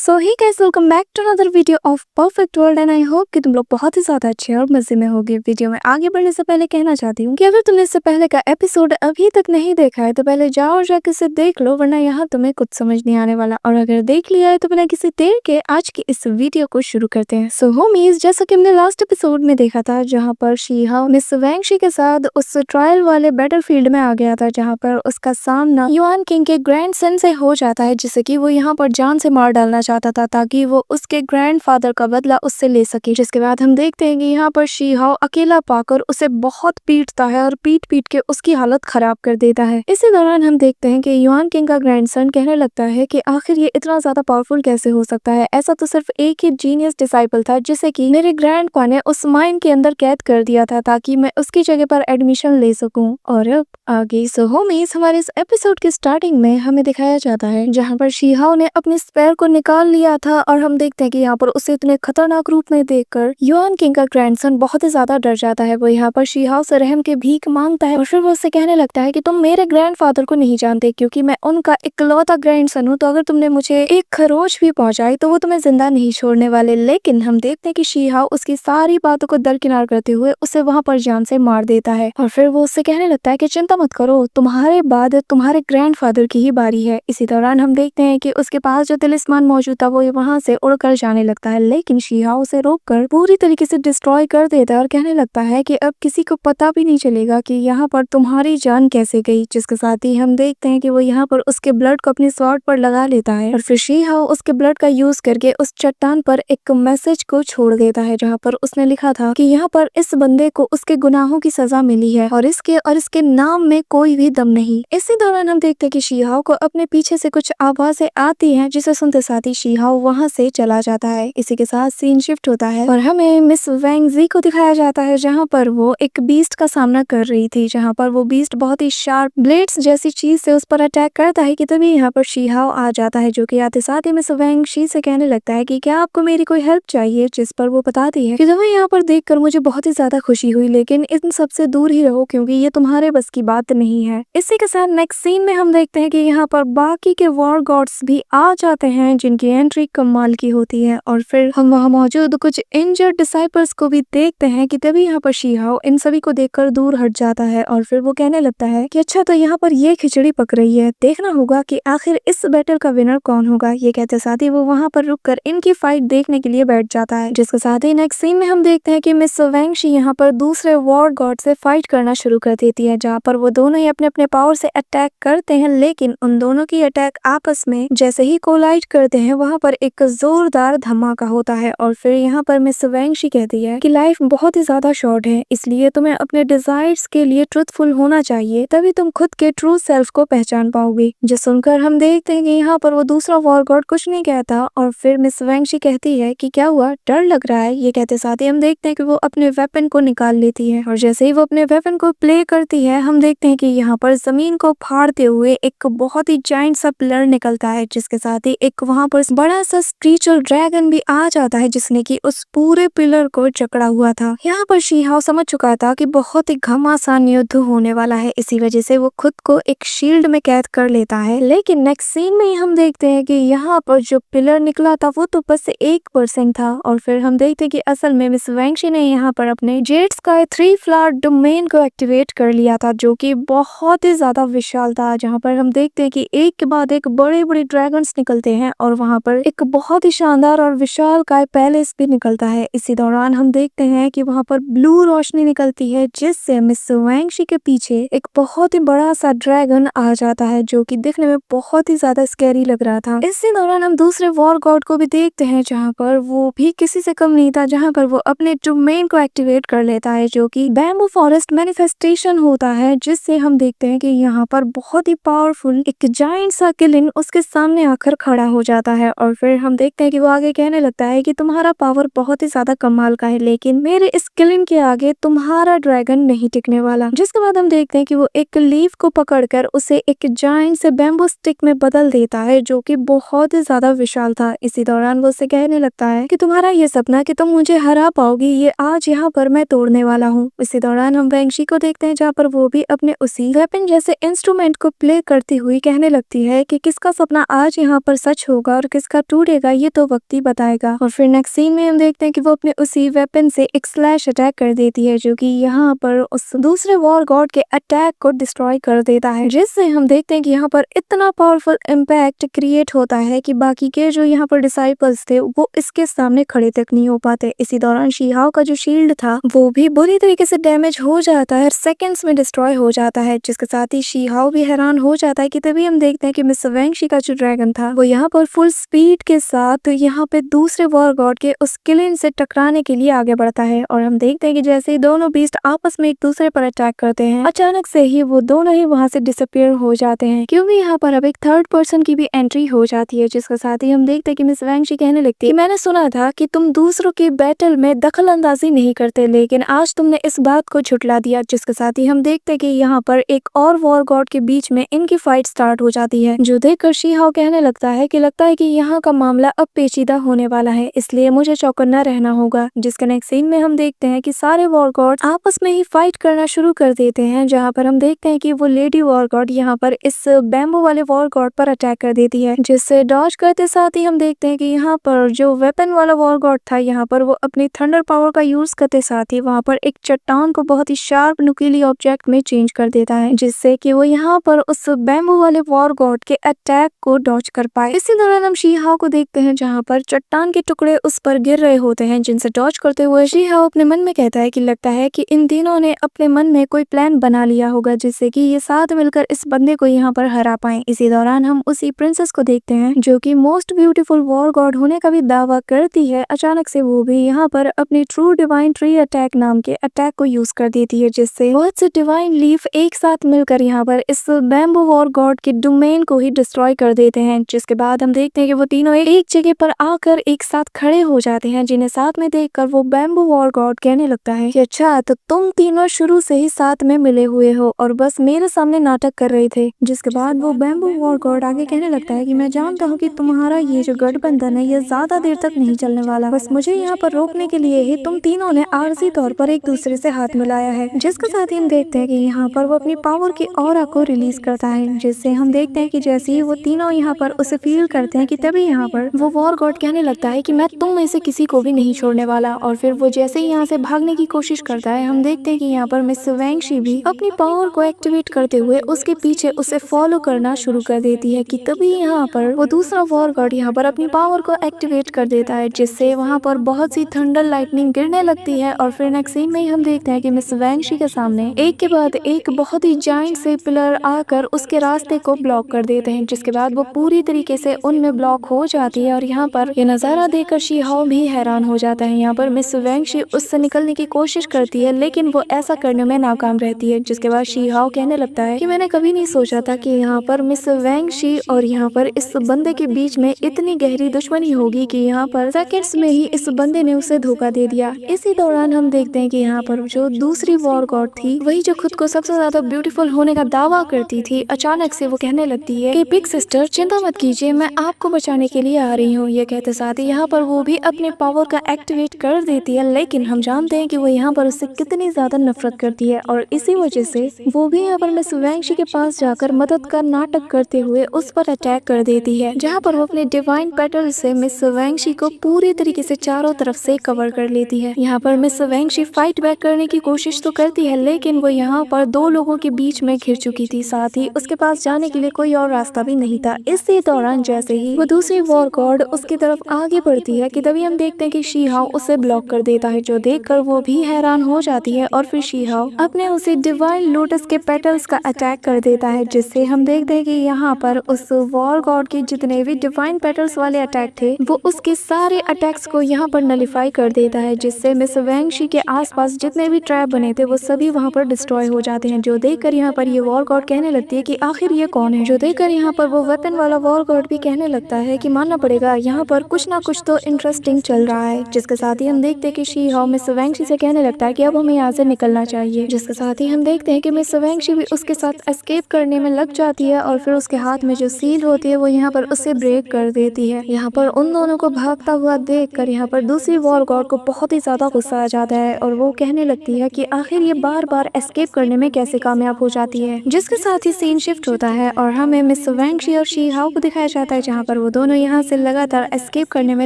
So hi guys, welcome back to another video of perfect world and I hope कि तुम लोग बहुत ही ज्यादा अच्छे और मजे में होगे। वीडियो में आगे बढ़ने से पहले कहना चाहती हूँ कि अगर तुमने इससे पहले का एपिसोड अभी तक नहीं देखा है तो पहले जाओ और जाकर इसे देख लो, वरना यहाँ तुम्हें कुछ समझ नहीं आने वाला। और अगर देख लिया है तो बिना किसी देर के आज की इस वीडियो को शुरू करते हैं। सो होमीज, जैसा कि हमने लास्ट एपिसोड में देखा था जहाँ पर शीहा मिस वैंगशी के साथ उस ट्रायल वाले बैटलफील्ड में आ गया था, जहाँ पर उसका सामना युआन किंग के ग्रैंडसन से हो जाता है, जिसे कि वो यहाँ पर जान से मार डालना चाहता था ताकि वो उसके ग्रैंडफादर का बदला उससे ले सके। जिसके बाद हम देखते हैं कि यहाँ पर शीहाओ अकेला पाकर उसे बहुत पीटता है और पीट पीट के उसकी हालत खराब कर देता है। इसी दौरान हम देखते हैं कि युआन किंग का ग्रैंडसन कहने लगता है कि आखिर ये इतना ज्यादा पावरफुल कैसे हो सकता है, ऐसा तो सिर्फ एक ही जीनियस डिसाइपल था जिसे कि मेरे ग्रैंडपा ने उस माइन के अंदर कैद कर दिया था ताकि मैं उसकी जगह पर एडमिशन ले सकूं। और अब आगे सो होमीज, हमारे इस एपिसोड के स्टार्टिंग में हमें दिखाया जाता है जहाँ पर शीहाओ ने अपने स्पेयर को निकाल लिया था और हम देखते हैं कि यहाँ पर उसे इतने खतरनाक रूप में देखकर युआन किंग का ग्रैंडसन बहुत ही ज्यादा डर जाता है। वो यहाँ पर शीहाओ से रहम के भीख मांगता है और फिर वो उससे कहने लगता है कि तुम मेरे ग्रैंडफादर को नहीं जानते क्योंकि मैं उनका इकलौता ग्रैंडसन हूँ, तो अगर तुमने मुझे एक खरोच भी पहुंचाई तो वो तुम्हें जिंदा नहीं छोड़ने वाले। लेकिन हम देखते हैं कि शीहाओ उसकी सारी बातों को दरकिनार करते हुए उसे वहां पर जान से मार देता है और फिर वो उससे कहने लगता है कि चिंता मत करो, तुम्हारे बाद तुम्हारे ग्रैंडफादर की ही बारी है। इसी दौरान हम देखते हैं कि उसके पास जो तिलिस्मान मौजूद था वो वहां से उड़कर जाने लगता है, लेकिन शीहाओ उसे रोककर पूरी तरीके से डिस्ट्रॉय कर देता है और कहने लगता है कि अब किसी को पता भी नहीं चलेगा कि यहाँ पर तुम्हारी जान कैसे गई। जिसके साथ ही हम देखते हैं कि वो यहाँ पर उसके ब्लड को अपनी स्वॉर्ड पर लगा लेता है और फिर शीहाओ उसके ब्लड का यूज करके उस चट्टान पर एक मैसेज को छोड़ देता है जहाँ पर उसने लिखा था कि यहाँ पर इस बंदे को उसके गुनाहों की सजा मिली है और इसके नाम में कोई भी दम नहीं। इसी दौरान हम देखते हैं कि शीहाओ को अपने पीछे से कुछ आवाजें आती हैं, जिसे सुनते साथ ही शीहाओ वहां से चला जाता है। इसी के साथ सीन शिफ्ट होता है और हमें मिस वैंगजी को दिखाया जाता है जहां पर वो एक बीस्ट का सामना कर रही थी, जहां पर वो बीस्ट बहुत ही शार्प ब्लेड्स जैसी चीज से उस पर अटैक करता है कि तभी यहाँ पर शीहाओ आ जाता है, जो कि आते साथ ही मिस वैंगशी से कहने लगता है कि क्या आपको मेरी कोई हेल्प चाहिए। जिस पर वो बताती है कि तुम्हें यहाँ पर देखकर मुझे बहुत ही ज्यादा खुशी हुई, लेकिन इन सबसे दूर ही रहो क्योंकि ये तुम्हारे बस की बात नहीं है। इसी के साथ नेक्स्ट सीन में हम देखते हैं कि यहाँ पर बाकी के वॉर गॉड्स भी आ जाते हैं जिनकी एंट्री कमाल की होती है और फिर हम वहाँ मौजूद कुछ इंजर्ड डिसाइपल्स को भी देखते हैं कि तभी यहाँ पर शीहाओ इन सभी को देखकर दूर हट जाता है और फिर वो कहने लगता है कि अच्छा, तो यहाँ पर ये खिचड़ी पक रही है, देखना होगा कि आखिर इस बैटल का विनर कौन होगा। ये कहते साथ ही वो वहाँ पर रुककर इनकी फाइट देखने के लिए बैठ जाता है। जिसके साथ ही नेक्स्ट सीन में हम देखते हैं कि मिस वैंगशी यहाँ पर दूसरे वॉर गॉड से फाइट करना शुरू कर देती है, जहाँ पर वो दोनों ही अपने अपने पावर से अटैक करते हैं, लेकिन उन दोनों की अटैक आपस में जैसे ही कोलाइड करते हैं वहाँ पर एक जोरदार धमाका होता है और फिर यहाँ पर मिस वैंगशी कहती है कि लाइफ बहुत ही ज्यादा शॉर्ट है, इसलिए तुम्हें अपने डिजायर्स के लिए ट्रुथफुल होना चाहिए, तभी तुम खुद के ट्रू सेल्फ को पहचान पाओगे। जो सुनकर हम देखते हैं कि यहाँ पर वो दूसरा वॉर गॉड कुछ नहीं कहता और फिर मिस वैंगशी कहती है कि क्या हुआ, डर लग रहा है। ये कहते साथ ही हम देखते हैं कि वो अपने वेपन को निकाल लेती है और जैसे ही वो अपने वेपन को प्ले करती है हम देखते हैं कि यहाँ पर जमीन को फाड़ते हुए एक बहुत ही जाइंट सा पिलर निकलता है, जिसके साथ ही एक वहां पर बड़ा सा स्पिरिचुअल ड्रैगन भी आ जाता है जिसने कि उस पूरे पिलर को जकड़ा हुआ था। यहाँ पर शीहाओ समझ चुका था कि बहुत ही घमासान युद्ध होने वाला है, इसी वजह से वो खुद को एक शील्ड में कैद कर लेता है। लेकिन नेक्स्ट सीन में हम देखते हैं कि यहाँ पर जो पिलर निकला था वो तो बस 1% था और फिर हम देखते हैं कि असल में मिस वैंगशी ने यहाँ पर अपने जेड स्काई 3 फ्लावर डोमेन को एक्टिवेट कर लिया था, जो कि बहुत ही ज्यादा विशाल था, जहाँ पर हम देखते हैं कि एक के बाद एक बड़े बड़े ड्रैगन्स निकलते हैं और वहाँ पर एक बहुत ही शानदार और विशाल काय पैलेस भी निकलता है। इसी दौरान हम देखते हैं कि वहाँ पर ब्लू रोशनी निकलती है जिससे मिस वैंगशी के पीछे एक बहुत ही बड़ा सा ड्रैगन आ जाता है, जो कि दिखने में बहुत ही ज्यादा स्कैरी लग रहा था। इसी दौरान हम दूसरे वॉर गॉड को भी देखते हैं जहाँ पर वो भी किसी से कम नहीं था, जहाँ पर वो अपने डोमेन को एक्टिवेट कर लेता है, जो कि बैम्बू फॉरेस्ट मैनिफेस्टेशन होता है, जिससे हम देखते हैं कि यहाँ पर बहुत ही पावरफुल एक जाइंट सा किलिन उसके सामने आकर खड़ा हो जाता है और फिर हम देखते हैं कि वो आगे कहने लगता है कि तुम्हारा पावर बहुत ही ज्यादा कमाल का है, लेकिन मेरे इस किलिन के आगे तुम्हारा ड्रैगन नहीं टिकने वाला। जिसके बाद हम देखते हैं कि वो एक लीफ को पकड़कर उसे एक जाइंट से बैम्बू स्टिक में बदल देता है, जो कि बहुत ही ज्यादा विशाल था। इसी दौरान वो उससे कहने लगता है कि तुम्हारा ये सपना कि तुम मुझे हरा पाओगी, ये आज यहाँ पर मैं तोड़ने वाला हूँ। इसी दौरान हम वैंगशी को देखते हैं जहाँ पर वो भी अपने उसी वेपन जैसे इंस्ट्रूमेंट को प्ले करती हुई कहने लगती है कि किसका सपना आज यहाँ पर सच होगा और किसका टूटेगा ये तो वक्त ही बताएगा। और फिर नेक्स्ट सीन में हम देखते हैं कि वो अपने उसी वेपन से एक स्लैश अटैक कर देती है जो कि यहाँ पर उस दूसरे वॉर गॉड के अटैक को डिस्ट्रॉय कर देता है, जिससे हम देखते हैं कि यहाँ पर इतना पावरफुल इम्पैक्ट क्रिएट होता है कि बाकी के जो यहाँ पर डिसाइपल्स थे वो इसके सामने खड़े तक नहीं हो पाते। इसी दौरान शी-हाओ का जो शील्ड था वो भी बुरी तरीके से डैमेज हो जाता है, सेकंड्स में डिस्ट्रॉय हो जाता है, जिसके साथ ही शी-हाओ भी हैरान हो जाता है कि तभी हम देखते हैं कि मिस वैंगशी का जो ड्रैगन था वो यहाँ पर फुल स्पीड के साथ यहाँ पे दूसरे वॉर गॉड के उस किलिन से टकराने के लिए आगे बढ़ता है। और हम देखते हैं कि जैसे ही दोनों बीस्ट आपस में एक दूसरे पर अटैक करते हैं, अचानक से ही वो दोनों ही वहां से डिसअपियर हो जाते हैं, क्योंकि यहाँ पर अब एक थर्ड पर्सन की भी एंट्री हो जाती है, जिसके साथ ही हम देखते हैं कि मिस वैंगशी कहने लगती है, मैंने सुना था कि तुम दूसरों के बैटल में दखल अंदाजी नहीं करते, लेकिन आज तुमने इस बात को झुटला दिया। जिसके साथ ही हम देखते हैं कि यहाँ पर एक और वॉर गॉड के बीच में इनकी फाइट स्टार्ट हो जाती है, जो देखकर शी-हाओ कहने लगता है कि यहाँ का मामला अब पेचीदा होने वाला है, इसलिए मुझे चौकन्ना रहना होगा। जिसके नेक्स्ट सीन में हम देखते हैं कि सारे वॉर गॉड आपस में ही फाइट करना शुरू कर देते हैं, जहाँ पर हम देखते हैं कि वो लेडी वॉर गॉड यहाँ पर इस बैम्बू वाले वॉर गॉड पर अटैक कर देती है, जिससे डॉज करते साथ ही हम देखते हैं कि यहाँ पर जो वेपन वाला वॉर गॉड था यहाँ पर वो अपनी थंडर पावर का यूज करते साथ ही वहाँ पर एक चट्टान को बहुत ही शार्प नुकीली ऑब्जेक्ट में चेंज कर देता है, जिससे कि वो यहाँ पर उस बैम्बू वाले वॉर गॉड के अटैक को डॉज कर पाए। इसी दौरान हम शी-हाओ को देखते हैं जहाँ पर चट्टान के टुकड़े उस पर गिर रहे होते हैं, जिनसे डॉज करते हुए शी-हाओ अपने मन में कहता है कि लगता है कि इन तीनों ने अपने मन में कोई प्लान बना लिया होगा, जिससे कि ये साथ मिलकर इस बंदे को यहाँ पर हरा पाए। इसी दौरान हम उसी प्रिंसेस को देखते हैं जो कि मोस्ट ब्यूटीफुल वॉर गॉड होने का भी दावा करती है। अचानक से वो भी यहाँ पर अपनी ट्रू डिवाइन ट्री अटैक नाम के अटैक को यूज कर देती है, जिससे बहुत से डिवाइन लीफ एक साथ मिलकर यहाँ पर इस बैम्बू वॉर गॉड के डोमेन को ही डिस्ट्रॉय कर देते हैं। जिसके बाद हम देखते हैं कि वो तीनों एक जगह पर आकर एक साथ खड़े हो जाते हैं, जिन्हें साथ में देखकर वो बैम्बू वॉर गॉड कहने लगता है कि अच्छा तो तुम तीनों शुरू से ही साथ में मिले हुए हो और बस मेरे सामने नाटक कर रहे थे। जिसके बाद वो बैम्बू वॉर गॉड आगे कहने लगता है कि मैं जानता हूँ कि तुम्हारा ये जो गठबंधन है ये ज्यादा देर तक नहीं चलने वाला, बस मुझे यहाँ पर रोकने के लिए ही तुम तीनों ने आरजी तौर पर एक दूसरे से हाथ मिलाया है। जिसके साथ ही हम देखते हैं कि यहाँ पर वो अपनी पावर की ऑरा को रिलीज करता है, जिससे हम देखते हैं कि जैसे ही वो तीनों यहाँ पर उसे फील करते हैं कि तभी यहाँ पर वो वॉर गॉड कहने लगता है कि मैं तुम में से किसी को भी नहीं छोड़ने वाला। और फिर वो जैसे ही यहाँ से भागने की कोशिश करता है, हम देखते हैं कि यहाँ पर मिस वैंगशी भी अपनी पावर को एक्टिवेट करते हुए उसके पीछे उसे फॉलो करना शुरू कर देती है कि तभी यहाँ पर वो दूसरा वॉर गॉड यहाँ पर अपनी पावर को एक्टिवेट कर देता है, जिससे वहाँ पर बहुत सी थंडर लाइटनिंग गिरने लगती है। और फिर नेक्स्ट सीन में ही हम देखते हैं कि मिस वैंगशी के सामने एक के बाद एक बहुत ही जायंट से पिलर आकर उसके रास्ते को ब्लॉक कर देते हैं, जिसके बाद वो पूरी तरीके से उनमें ब्लॉक हो जाती है। और यहाँ पर ये नजारा देखकर शी-हाओ भी हैरान हो जाता है। यहाँ पर मिस वैंगशी उससे निकलने की कोशिश करती है, लेकिन वो ऐसा करने में नाकाम रहती है। जिसके बाद शी-हाओ कहने लगता है कि मैंने कभी नहीं सोचा था कि यहाँ पर मिस वैंगशी और यहाँ पर इस बंदे के बीच में इतनी गहरी दुश्मनी होगी कि यहाँ पर सेकंड्स में ही इस बंदे ने उसे धोखा दे दिया। इसी दौरान हम देखते हैं कि यहाँ पर जो दूसरी वॉर गॉड थी, वही जो खुद को सबसे ज्यादा ब्यूटीफुल होने का दावा करती थी, अचानक से वो कहने लगती है कि बिग सिस्टर चिंता मत कीजिए, मैं आपको बचाने के लिए आ रही हूँ। ये कहते साथ ही यहाँ पर वो भी अपने पावर का एक्टिवेट कर देती है, लेकिन हम जानते हैं कि वो यहाँ पर उससे कितनी ज्यादा नफरत करती है और इसी वजह से वो भी यहाँ पर मिस वैंगशी के पास जाकर मदद का नाटक करते हुए उस पर अटैक कर देती है, जहाँ पर वो अपने डिवाइन पेटल से मिस वैंगशी को पूरी तरीके से चारों तरफ से कवर कर लेती है। यहाँ पर मिस वैंगशी फाइट बैक करने की कोशिश तो करती है, लेकिन वो यहाँ पर दो लोगों के बीच में घिर चुकी थी, साथ ही उसके पास जाने के लिए कोई और रास्ता भी नहीं था। इसी दौरान जैसे ही वो दूसरी वॉर गॉड उसकी तरफ आगे बढ़ती है कि तभी हम देखते हैं कि शी-हाओ उसे ब्लॉक कर देता है, जो देखकर वो भी हैरान हो जाती है। और फिर शी-हाओ अपने उसे डिवाइन लोटस के पेटल्स का अटैक कर देता है, जिससे हम देखते हैं कि यहाँ पर उस वॉर गॉड के जितने भी डिवाइन पेटल्स वाले अटैक थे वो उसके सारे अटैक्स को यहाँ पर नलिफाई कर देता है, जिससे मिस वैंगशी के आसपास जितने भी ट्रैप बने थे वो सभी वहाँ पर डिस्ट्रॉय हो जाते हैं। जो देखकर यहाँ पर ये वॉर गॉड कहने लगती है कि आखिर ये कौन है। जो देखकर यहाँ पर वो वेपन वाला वॉर गॉड भी कहने लगता है कि मानना पड़ेगा यहाँ पर कुछ ना कुछ तो इंटरेस्टिंग चल रहा है। जिसके साथ ही हम देखते हैं कि शी-हाओ मिस वैंगशी से कहने लगता है कि अब हमें यहाँ से निकलना चाहिए। जिसके साथ ही हम देखते हैं कि मिस वैंगशी भी उसके साथ एस्केप करने में लग जाती है और फिर उसके हाथ में जो सील होती है वो यहाँ पर उससे ब्रेक कर देती है। यहाँ पर उन दोनों को भागता हुआ देखकर यहाँ पर दूसरी वॉर गॉड को बहुत ही ज्यादा गुस्सा आ जाता है और वो कहने लगती है कि आखिर ये बार बार एस्केप करने में कैसे कामयाब हो जाती है। जिसके साथ ही सीन शिफ्ट होता है और हमें मिस वैंगशी और शी-हाओ को दिखाया जाता है, जहाँ पर वो दोनों यहाँ से लगातार एस्केप करने में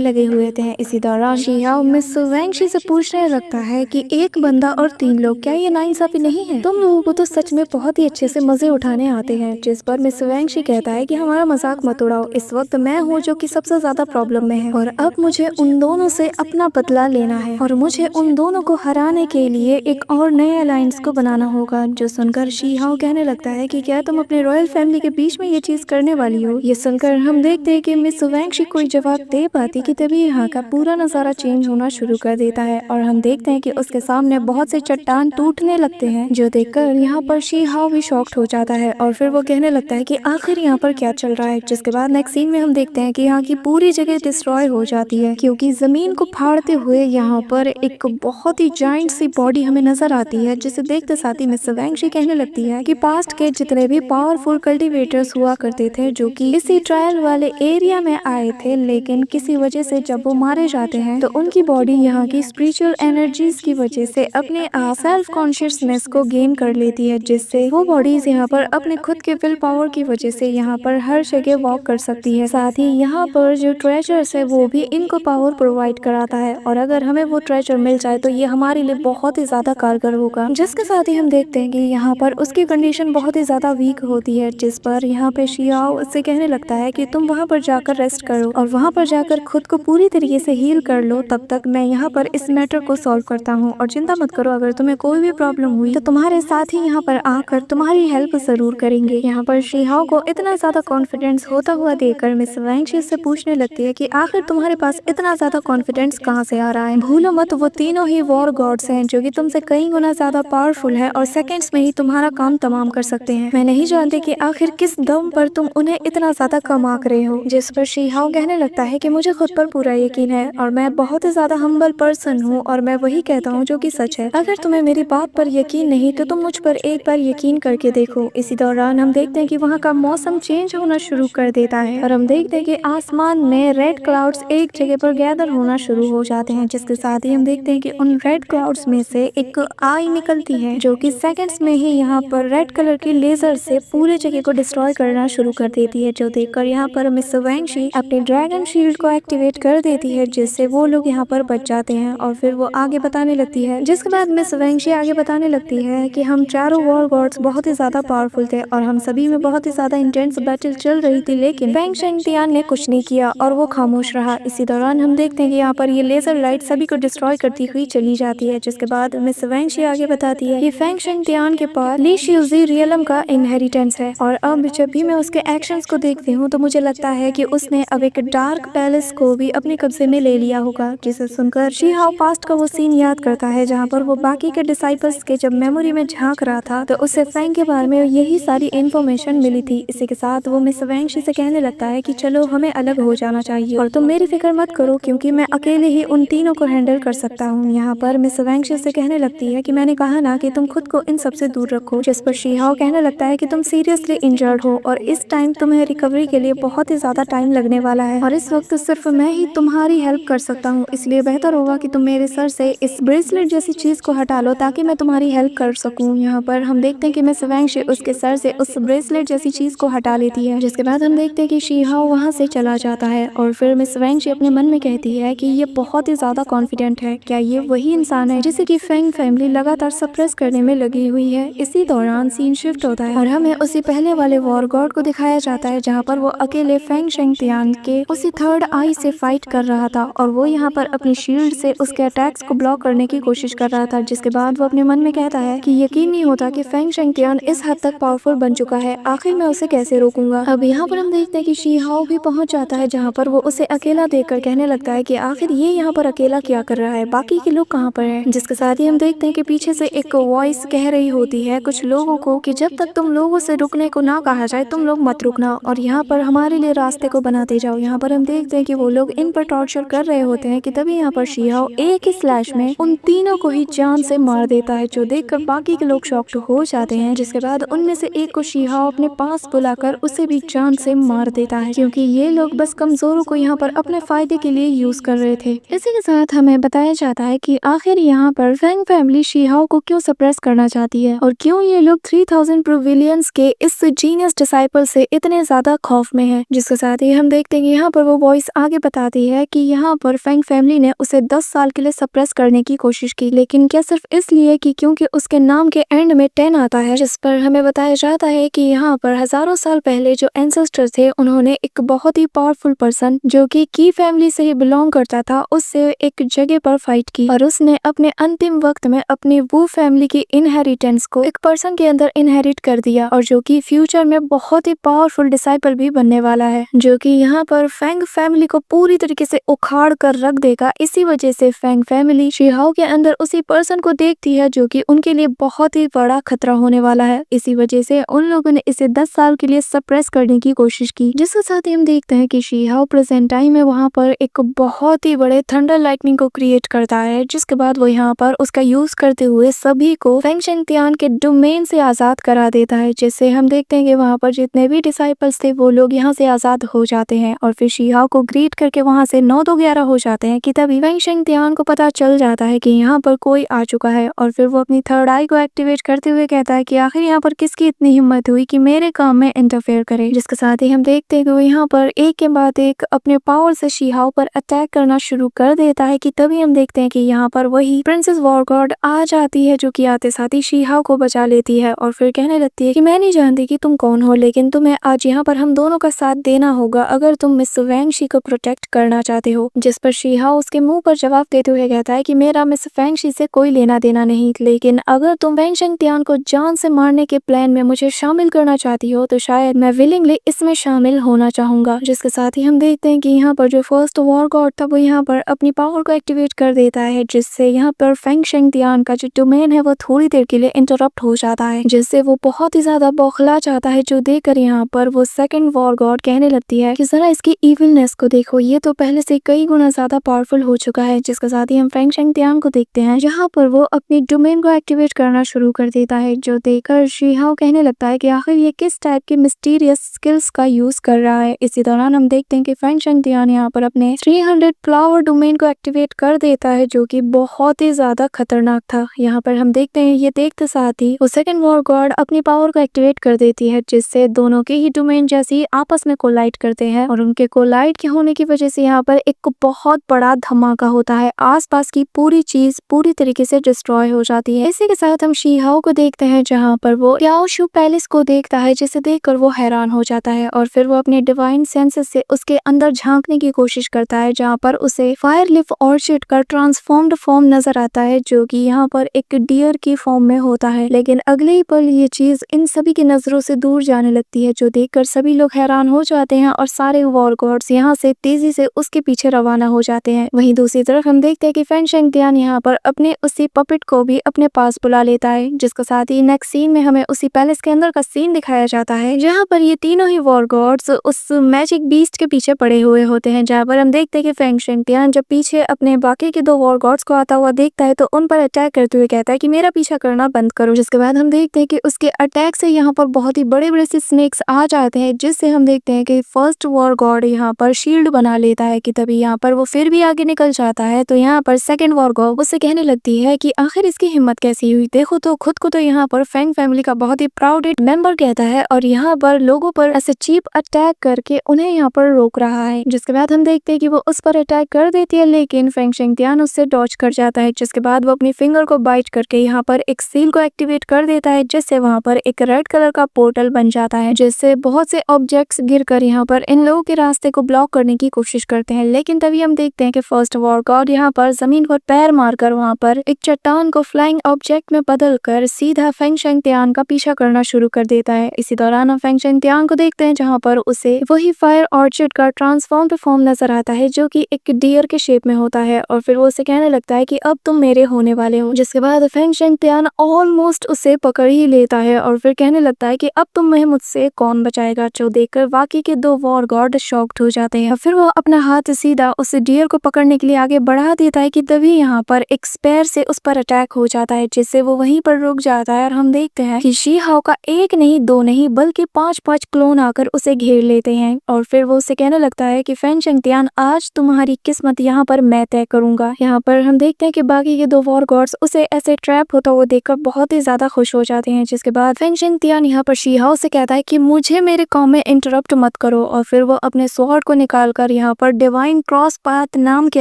लगे हुए थे। इसी दौरान शिहाओ मिस वैंगशी से पूछने लगता है कि एक बंदा और 3 लोग, क्या ये नाइंसाफी नहीं है? तुम लोगों को तो सच में बहुत ही अच्छे से मजे उठाने आते हैं। जिस पर मिस वैंगशी कहता है कि हमारा मजाक मत उड़ाओ, इस वक्त मैं हूँ जो कि सबसे ज्यादा प्रॉब्लम में है और अब मुझे उन दोनों से अपना बदला लेना है और मुझे उन दोनों को हराने के लिए एक और नए अलायंस को बनाना होगा। जो सुनकर शिहाओ कहने लगता है कि क्या तुम अपने रॉयल फैमिली के बीच में ये चीज करने वाली हो? ये सुनकर हम देखते हैं कि मिस वैंगशी कोई जवाब दे पाती कि तभी यहाँ का पूरा नजारा चेंज होना शुरू कर देता है और हम देखते हैं कि उसके सामने बहुत से चट्टान टूटने लगते हैं, जो देखकर यहाँ पर शिहाओ भी शॉक्ड हो जाता है और फिर वो कहने लगता है कि आखिर यहाँ पर क्या चल रहा है। जिसके बाद नेक्स्ट सीन में हम देखते हैं कि यहाँ की पूरी जगह डिस्ट्रॉय हो जाती है क्योंकि जमीन को फाड़ते हुए यहाँ पर एक बहुत ही जाइंट सी बॉडी हमें नजर आती है, जिसे देखते साथ ही मिस वैंगशी कहने लगती है कि पास्ट के जितने भी पावरफुल कल्टीवेटर्स हुआ करते थे जो कि इसी ट्रायल वाले एरिया में आए थे, लेकिन किसी वजह से जब वो मारे जाते हैं तो उनकी बॉडी यहाँ की स्पिरिचुअल एनर्जीज की वजह से अपने आप सेल्फ कॉन्शियसनेस को गेन कर लेती है, जिससे वो बॉडीज यहाँ पर अपने खुद के विल पावर की वजह से यहाँ पर हर जगह वॉक कर सकती है। साथ ही यहाँ पर जो ट्रेजर्स है वो भी इनको पावर प्रोवाइड कराता है और अगर हमें वो ट्रेजर मिल जाए तो ये हमारे लिए बहुत ही ज्यादा कारगर होगा। जिसके साथ ही हम देखते हैं कि यहाँ पर उसकी कंडीशन बहुत ही ज्यादा वीक होती है, जिस पर यहाँ पे शियाओ उससे कहने लगता है कि तुम वहाँ पर जाकर रेस्ट करो और वहाँ पर जाकर खुद को पूरी तरीके से हील कर लो, तब तक मैं यहाँ पर इस मैटर को सॉल्व करता हूँ और चिंता मत करो, अगर तुम्हें कोई भी प्रॉब्लम हुई तो तुम्हारे साथ ही यहाँ पर आकर तुम्हारी हेल्प जरूर करेंगे। यहाँ पर शिहाओ को इतना ज्यादा कॉन्फिडेंस होता हुआ देखकर मिस वैंगशी से पूछने लगती है कि आखिर तुम्हारे पास इतना ज्यादा कॉन्फिडेंस कहाँ से आ रहा है? भूलो मत वो तीनों ही वॉर गॉड्स हैं जो कि तुमसे कई गुना ज्यादा पावरफुल है और सेकंड्स में ही तुम्हारा काम तमाम कर सकते हैं। मैं नहीं जानती कि आखिर किस दम पर तुम उन्हें इतना ज्यादा कमा रहे हो। जिस पर शिहाओ कहने लगता है कि मुझे खुद पर पूरा यकीन है और मैं बहुत ही ज्यादा हम्बल पर्सन हूँ और मैं वही कहता हूँ जो कि सच है। अगर तुम्हें मेरी बात पर यकीन नहीं तो तुम मुझ पर एक बार यकीन करके देखो। इसी दौरान हम देखते हैं कि वहाँ का मौसम चेंज होना शुरू कर देता है और हम देखते हैं कि आसमान में रेड क्लाउड्स एक जगह पर गैदर होना शुरू हो जाते हैं, जिसके साथ ही हम देखते हैं कि उन रेड क्लाउड्स में से एक आई निकलती है जो कि सेकंड्स में ही यहाँ पर रेड कलर की लेजर से पूरे जगह को डिस्ट्रॉय करना शुरू कर देती है, जो देखकर यहाँ पर मिस वैंगशी अपने ड्रैगन शील्ड को एक्टिवेट कर देती है, जिससे वो लोग यहाँ पर बच जाते हैं और फिर वो आगे बताने लगती है। जिसके बाद मिस वैंगशी आगे बताने लगती है कि हम चारों वॉर गॉड्स बहुत ही ज्यादा पावरफुल थे और हम सभी में बहुत ही ज्यादा इंटेंस बैटल चल रही थी, लेकिन फेंग शेंगटियान ने कुछ नहीं किया और वो खामोश रहा। इसी दौरान हम देखते हैं कि यहाँ पर ये लेजर लाइट सभी को डिस्ट्रॉय करती हुई चली जाती है। जिसके बाद मिस वैंगशी आगे बताती है कि फेंग शेंगटियान के पास ली शिउजी रियलम का इनहेरिटेंस है और अब जब भी मैं उसके एक्शंस को देखती हूँ तो मुझे लगता है कि उसने अब एक डार्क पैलेस को भी अपने कब्जे में ले लिया होगा। जिसे सुनकर शिहाओ पास्ट का वो सीन याद करता है जहाँ पर वो बाकी के डिसाइपल्स के जब मेमोरी में झांक रहा था तो उसे फेंग के बारे में यही सारी इन्फॉर्मेशन मिली थी। इसी के साथ वो मिस वैंगशी से कहने लगता है कि चलो हमें अलग हो जाना चाहिए और तुम मेरी फिक्र मत करो क्योंकि मैं अकेले ही उन तीनों को हैंडल कर सकता हूँ। यहाँ पर मिस वैंगशी से कहने लगती है कि मैंने कहा ना कि तुम खुद को इन सबसे दूर रखो। जिस पर शिहाओ कहने लगता है कि तुम सीरियसली इंजर्ड हो और इस टाइम तुम्हें रिकवरी के लिए बहुत ही ज्यादा टाइम लगने वाला है और इस वक्त सिर्फ मैं ही तुम्हारी हेल्प कर सकता हूँ, इसलिए बेहतर होगा कि तुम मेरे सर से इस ब्रेसलेट जैसी चीज को हटा लो ताकि मैं तुम्हारी हेल्प कर सकूं। यहाँ पर हम देखते हैं कि मिस वैंगशी उसके सर से उस ब्रेसलेट जैसी चीज को हटा लेती है, जिसके बाद हम देखते हैं कि शिहाओ वहाँ से चला जाता है और फिर मिस वैंगशी अपने मन में कहती है कि ये बहुत ही ज्यादा कॉन्फिडेंट है। क्या ये वही इंसान है जिसे की फेंग फैमिली लगातार सप्रेस करने में लगी हुई है? इसी दौरान सीन शिफ्ट होता है और हमें उसी पहले वाले वॉर गॉड को दिखाया जाता है जहाँ पर वो अकेले फेंग शेंगटियान के उसी थर्ड आई से फाइट कर रहा था और वो यहाँ पर अपनी शील्ड से उसके अटैक्स को ब्लॉक करने की कोशिश कर रहा था। जिसके बाद वो अपने मन में कहता है कि यकीन नहीं होता कि फेंग शेंगटियान इस हद तक पावरफुल बन चुका है, आखिर मैं उसे कैसे रोकूंगा। अब यहाँ पर हम देखते हैं कि शिहाओ भी पहुंच जाता है जहाँ पर वो उसे अकेला देखकर कहने लगता है कि आखिर ये यहाँ पर अकेला क्या कर रहा है, बाकी के लोग कहाँ पर हैं। जिसके साथ ही हम देखते हैं कि पीछे से एक वॉइस कह रही होती है कुछ लोगों को कि जब तक तुम लोगों से रुकने को ना कहा जाए तुम लोग मत रुकना और यहाँ पर हमारे लिए रास्ते को बनाते जाओ। यहाँ पर हम देखते हैं कि वो लोग इन पर टॉर्चर कर रहे होते हैं कि तभी यहाँ पर शिहाओ एक ही स्लैश में उन तीनों को ही जान से मार देता है, जो देखकर बाकी के लोग शॉक्ड हो जाते हैं। जिसके बाद उनमें से एक को शिहाओ अपने पास बुलाकर उसे भी जान से मार देता है क्योंकि ये लोग बस कमजोरों को यहाँ पर अपने फायदे के लिए यूज कर रहे थे। इसी के साथ हमें बताया जाता है कि आखिर यहाँ पर फेंग फैमिली शिहाओ को क्यों सप्रेस करना चाहती है और क्यों ये लोग 3000 प्रोविलियंस के इस जीनियस डिसाइपल से इतने ज्यादा खौफ में है। जिसके जिसके साथ ही हम देखते हैं कि यहाँ पर वो वॉइस आगे बताती है कि यहाँ पर फैंग फैमिली ने उसे 10 साल के लिए सप्रेस करने की कोशिश की, लेकिन क्या सिर्फ इसलिए कि क्योंकि उसके नाम के एंड में 10 आता है, जिस पर हमें बताया जाता है कि यहाँ पर हजारों साल पहले जो एंसेस्टर थे उन्होंने एक बहुत ही पावरफुल पर्सन जो कि की फैमिली से ही बिलोंग करता था उससे एक जगह पर फाइट की और उसने अपने अंतिम वक्त में अपनी वो फैमिली की इनहेरिटेंस को एक पर्सन के अंदर इनहेरिट कर दिया और जो कि फ्यूचर में बहुत ही पावरफुल डिसाइपल भी बनने वाला है, जो कि यहाँ पर फैंग फैमिली को पूरी तरीके से उखाड़ कर रख देगा। इसी वजह से फैंग फैमिली शीहाओ के अंदर उसी पर्सन को देखती है जो कि उनके लिए बहुत ही बड़ा खतरा होने वाला है। इसी वजह से उन लोगों ने इसे 10 साल के लिए सप्रेस करने की कोशिश की, जिसके साथ ही हम देखते हैं कि शीहाओ प्रेजेंट टाइम में वहाँ पर एक बहुत ही बड़े थंडर लाइटनिंग को क्रिएट करता है, जिसके बाद वो यहाँ पर उसका यूज करते हुए सभी को फेंग शेंगटियान के डोमेन से आजाद करा देता है, जिससे हम देखते हैं कि वहाँ पर जितने भी डिसाइपल्स थे वो लोग यहाँ से आजाद हो जाते हैं और फिर शीहाओ को ग्रीट करके वहाँ से 9-2-11 हो जाते हैं कि तभी फेंग शेंगटियान को पता चल जाता है कि यहाँ पर कोई आ चुका है और फिर वो अपनी थर्ड आई को एक्टिवेट करते हुए कहता है कि आखिर यहाँ पर किसकी इतनी हिम्मत हुई कि मेरे काम में इंटरफेयर करे। जिसके साथ ही हम देखते हैं कि वो यहाँ पर एक के बाद एक अपने पावर से शीहाओ पर अटैक करना शुरू कर देता है कि तभी हम देखते हैं कि यहाँ पर वही प्रिंसेस वॉर गॉड आ जाती है, जो कि आते साथ ही शीहाओ को बचा लेती है और फिर कहने लगती है कि मैं नहीं जानती कि तुम कौन हो, लेकिन तुम्हें आज यहाँ पर हम दोनों का साथ देना होगा अगर तुम मिस वैंगशी को प्रोटेक्ट करना चाहते हो। जिस पर शीहाओ उसके मुंह पर जवाब देते हुए कहता है कि मेरा मिस वैंगशी से कोई लेना देना नहीं, लेकिन अगर तुम फेंग शेंगटियान को जान से मारने के प्लान में मुझे शामिल करना चाहती हो तो शायद मैं विलिंगली इसमें शामिल होना चाहूंगा। जिसके साथ ही हम देखते हैं कि यहाँ पर जो फर्स्ट वॉर गॉड था वो यहाँ पर अपनी पावर को एक्टिवेट कर देता है, जिससे यहाँ पर फेंग शेंगटियान का जो डोमेन है वो थोड़ी देर के लिए इंटरप्ट हो जाता है, जिससे वो बहुत ही ज्यादा बौखला जाता है, जो देखकर यहाँ पर वो सेकंड वॉर गॉड कहने लगती है कि जरा इसकी इविलनेस को देखो, ये तो पहले से कई गुना ज्यादा पावरफुल हो चुका है। जिसके साथ ही हम फेंग शेंगटियान को देखते हैं जहाँ पर वो अपनी डोमेन को एक्टिवेट करना शुरू कर देता है, जो देखकर शीहाओ कहने लगता है कि आखिर ये किस टाइप के मिस्टीरियस स्किल्स का यूज कर रहा है। इसी दौरान हम देखते हैं कि फेंग शेंगटियान यहाँ पर अपने 300 फ्लावर डोमेन को एक्टिवेट कर देता है, जो कि बहुत ही ज्यादा खतरनाक था। यहाँ पर हम देखते हैं ये देखते साथ ही वो सेकंड वॉर गॉड अपनी पावर को एक्टिवेट कर देती है, जिससे दोनों के ही डोमेन जैसे आपस में कोलाइड करते हैं और उनके कोलाइड के होने की वजह से यहाँ पर एक बहुत बड़ा धमाका होता है, आसपास की पूरी चीज पूरी तरीके से डिस्ट्रॉय हो जाती है। इसी के साथ हम शीहाओ को देखते हैं जहाँ पर वो याओशू पैलेस को देखता है, जिसे देखकर वो हैरान हो जाता है और फिर वो अपने डिवाइन सेंसेस से उसके अंदर झांकने की कोशिश करता है, जहाँ पर उसे फायर लीफ ऑर्चिड का ट्रांसफॉर्म्ड फॉर्म नजर आता है, जो कि यहाँ पर एक डियर की फॉर्म में होता है। लेकिन अगले ही पल ये चीज इन सभी की नजरों से दूर जाने लगती है, जो देखकर सभी लोग हैरान हो जाते हैं और सारे वॉर गॉड्स यहाँ से तेजी से उसके पीछे रवाना हो जाते हैं। वहीं दूसरी तरफ हम देखते हैं कि फेंग शेंगटियान यहाँ पर अपने उसी पपेट को भी अपने पास बुला लेता है, जिसके साथ ही नेक्स्ट सीन में हमें उसी पैलेस के अंदर का सीन दिखाया जाता है, जहाँ पर ये तीनों ही वॉर गॉड्स उस मैजिक बीस्ट के पीछे पड़े हुए होते हैं। जहाँ पर हम देखते हैं कि फेंग शेंगटियान जब पीछे अपने बाकी के 2 वॉर गॉड्स को आता हुआ देखता है तो उन पर अटैक करते हुए कहता है कि मेरा पीछा करना बंद करो। जिसके बाद हम देखते हैं कि उसके अटैक से यहाँ पर बहुत ही बड़े बड़े से स्नेक्स आ जाते हैं, जिससे हम देखते हैं कि फर्स्ट वॉर गॉड यहाँ पर शील्ड बना लेता है कि तभी यहाँ पर वो फिर भी आगे निकल जाता है। तो यहाँ पर सेकंड वॉर गॉड उससे कहने लगती है कि आखिर इसकी हिम्मत कैसी हुई, देखो तो खुद को तो यहाँ पर फेंग फैमिली का बहुत ही प्राउडेड मेंबर कहता है और यहाँ पर लोगों पर ऐसे चीप अटैक करके उन्हें यहाँ पर रोक रहा है। जिसके बाद हम देखते हैं कि वो उस पर अटैक कर देती है, लेकिन फेंग शेंगटियान उससे डॉज कर जाता है। जिसके बाद वो अपनी फिंगर को बाइट करके यहाँ पर एक सील को एक्टिवेट कर देता है, जिससे वहाँ पर एक रेड कलर का पोर्टल बन जाता है, जिससे बहुत से ऑब्जेक्ट्स गिरकर यहाँ पर इन लोगों के रास्ते को ब्लॉक करने की कोशिश करते हैं। लेकिन तभी हम देखते हैं कि फर्स्ट वॉर गॉड यहाँ पर जमीन पर पैर मारकर वहाँ पर एक चट्टान को फ्लाइंग ऑब्जेक्ट में बदल कर सीधा फेंग शेंगटियान का पीछा करना शुरू कर देता है। इसी दौरान हम फेंग शेंगटियान को देखते हैं जहाँ पर उसे वही फायर ऑर्चिड का ट्रांसफॉर्म्ड फॉर्म नजर आता है, जो कि एक डियर के शेप में होता है और फिर वो उसे कहने लगता है कि अब तुम मेरे होने वाले हो। जिसके बाद फेंग शेंगटियान ऑलमोस्ट उसे पकड़ ही लेता है और फिर कहने लगता है कि अब तुम्हें मुझसे कौन बचाएगा, जो देखकर बाकी के 2 वॉर गॉड शॉक्ड हो जाते हैं। फिर वो अपना हाथ सीधा उस डियर को पकड़ने के लिए आगे बढ़ा देता है कि तभी यहाँ पर एक स्पेयर से उस पर अटैक हो जाता है, जिससे वो वहीं पर रुक जाता है और हम देखते हैं कि शीहाओ का 1 नहीं 2 नहीं बल्कि 5-5 क्लोन आकर उसे घेर लेते हैं और फिर वो उसे कहने लगता है कि फेंग शेंगटियान आज तुम्हारी किस्मत यहाँ पर मैं तय करूंगा। यहाँ पर हम देखते हैं कि बाकी के 2 वॉर गॉड्स उसे ऐसे ट्रैप होता हुआ देखकर बहुत ही ज्यादा खुश हो जाते हैं। जिसके बाद फेंग शेंगटियान यहाँ पर शीहाओ से कहता है कि मुझे मेरे काम में इंटरप्ट मत करो और फिर वो अपने स्वॉर्ड को निकाल कर यहाँ पर डिवाइन क्रॉस पाथ नाम के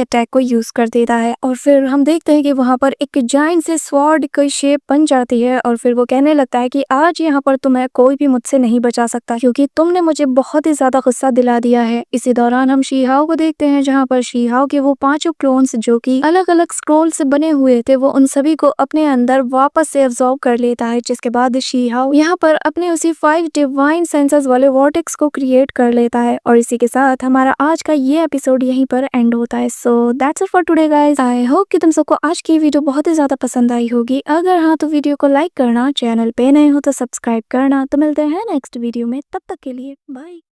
अटैक को यूज कर देता है और फिर हम देखते हैं कि वहाँ पर एक जाइंट से स्वॉर्ड की शेप बन जाती है और फिर वो कहने लगता है कि आज यहाँ पर तुम्हें कोई भी मुझसे नहीं बचा सकता क्योंकि तुमने मुझे बहुत ही ज्यादा गुस्सा दिला दिया है। इसी दौरान हम शीहाओ को देखते हैं जहाँ पर शीहाओ के वो 5 क्लोन्स जो कि अलग अलग स्क्रोल से बने हुए थे वो उन सभी को अपने अंदर वापस से एब्जॉर्ब कर लेता है, जिसके बाद शीहाओ यहाँ पर अपने उसी 5 डिवाइन सेंसेस वाले वॉर्टेक्स को क्रिएट कर लेता है। और इसी के साथ हमारा आज का ये एपिसोड यहीं पर एंड होता है। So that's it for today guys. I hope कि तुम सबको आज की वीडियो बहुत ही ज्यादा पसंद आई होगी। अगर हाँ तो वीडियो को लाइक करना, चैनल पे नए हो तो सब्सक्राइब करना। तो मिलते हैं नेक्स्ट वीडियो में, तब तक के लिए बाय।